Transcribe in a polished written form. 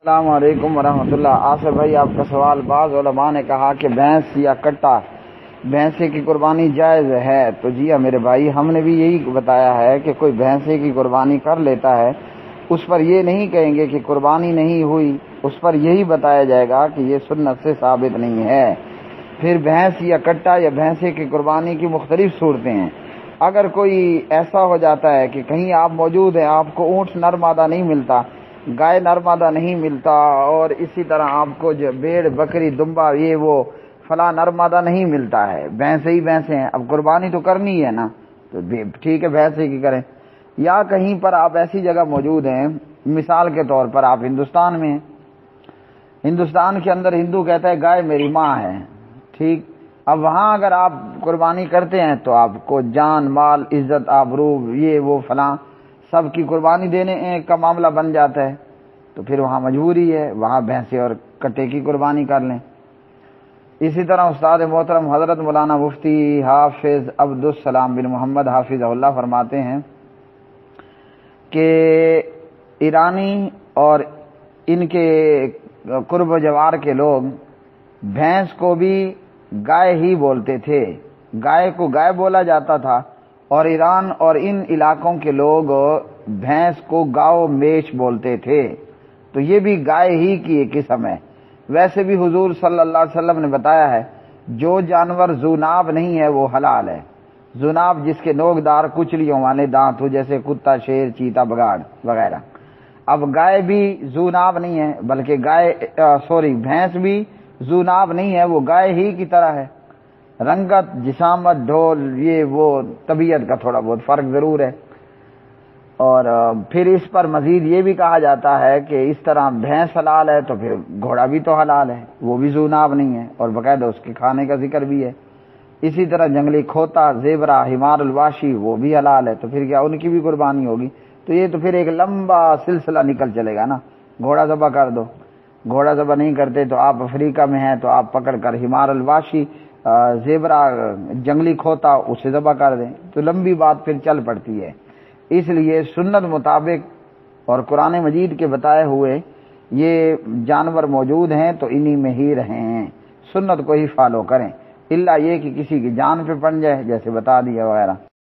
السلام علیکم ورحمۃ اللہ۔ آصف بھائی، آپ کا سوال، بعض علماء نے کہا کہ بھینس یا کٹا بھینسے کی قربانی جائز ہے، تو جی ہاں میرے بھائی، ہم نے بھی یہی بتایا ہے کہ کوئی بھینسے کی قربانی کر لیتا ہے، اس پر یہ نہیں کہیں گے کہ قربانی نہیں ہوئی، اس پر یہی بتایا جائے گا کہ یہ سنت سے ثابت نہیں ہے۔ پھر بھینس یا کٹا یا بھینسے کی قربانی کی مختلف صورتیں ہیں۔ اگر کوئی ایسا ہو جاتا ہے کہ کہیں آپ موجود ہیں، آپ کو اونٹ نر مادہ نہیں ملتا، گائے نر مادہ نہیں ملتا، اور اسی طرح آپ کو جو بھیڑ بکری دمبا یہ وہ فلاں نر مادہ نہیں ملتا ہے، بھینسے ہی بھینسے ہیں، اب قربانی تو کرنی ہے نا، تو ٹھیک ہے بھینسے کی کریں۔ یا کہیں پر آپ ایسی جگہ موجود ہیں، مثال کے طور پر آپ ہندوستان میں ہیں، ہندوستان کے اندر ہندو کہتا ہے گائے میری ماں ہے، ٹھیک، اب وہاں اگر آپ قربانی کرتے ہیں تو آپ کو جان مال عزت آبرو یہ وہ فلاں سب کی قربانی دینے کا معاملہ بن جاتا ہے، تو پھر وہاں مجبوری ہے، وہاں بھینسے اور کٹے کی قربانی کر لیں۔ اسی طرح استاد محترم حضرت مولانا مفتی حافظ عبدالسلام بن محمد حافظ اللہ فرماتے ہیں کہ ایرانی اور ان کے قرب و جوار کے لوگ بھینس کو بھی گائے ہی بولتے تھے، گائے کو گائے بولا جاتا تھا، اور ایران اور ان علاقوں کے لوگ بھینس کو گاؤ میش بولتے تھے، تو یہ بھی گائے ہی کی ایک قسم ہے۔ ویسے بھی حضور صلی اللہ علیہ وسلم نے بتایا ہے جو جانور ذوناب نہیں ہے وہ حلال ہے، ذوناب جس کے نوکدار کچلیوں والے دانت ہو، جیسے کتا، شیر، چیتا، بگاڑ وغیرہ۔ اب گائے بھی ذوناب نہیں ہے، بلکہ بھینس بھی ذوناب نہیں ہے، وہ گائے ہی کی طرح ہے، رنگت، جسامت، ڈھول یہ وہ طبیعت کا تھوڑا بہت فرق ضرور ہے۔ اور پھر اس پر مزید یہ بھی کہا جاتا ہے کہ اس طرح بھینس حلال ہے تو پھر گھوڑا بھی تو حلال ہے، وہ بھی ذوناب نہیں ہے، اور باقاعدہ اس کے کھانے کا ذکر بھی ہے۔ اسی طرح جنگلی کھوتا، زیبرا، حمار الواشی وہ بھی حلال ہے، تو پھر کیا ان کی بھی قربانی ہوگی؟ تو یہ تو پھر ایک لمبا سلسلہ نکل چلے گا نا۔ گھوڑا ذبح کر دو، گھوڑا ذبح نہیں کرتے تو آپ افریقہ میں ہیں تو آپ پکڑ کر حمار الواشی، زیبرا، جنگلی کھوتا اسے ذبح کر دیں، تو لمبی بات پھر چل پڑتی ہے۔ اس لیے سنت مطابق اور قرآن مجید کے بتائے ہوئے یہ جانور موجود ہیں تو انہی میں ہی رہیں، سنت کو ہی فالو کریں، الا یہ کہ کسی کی جان پہ پڑ جائے جیسے بتا دیا وغیرہ۔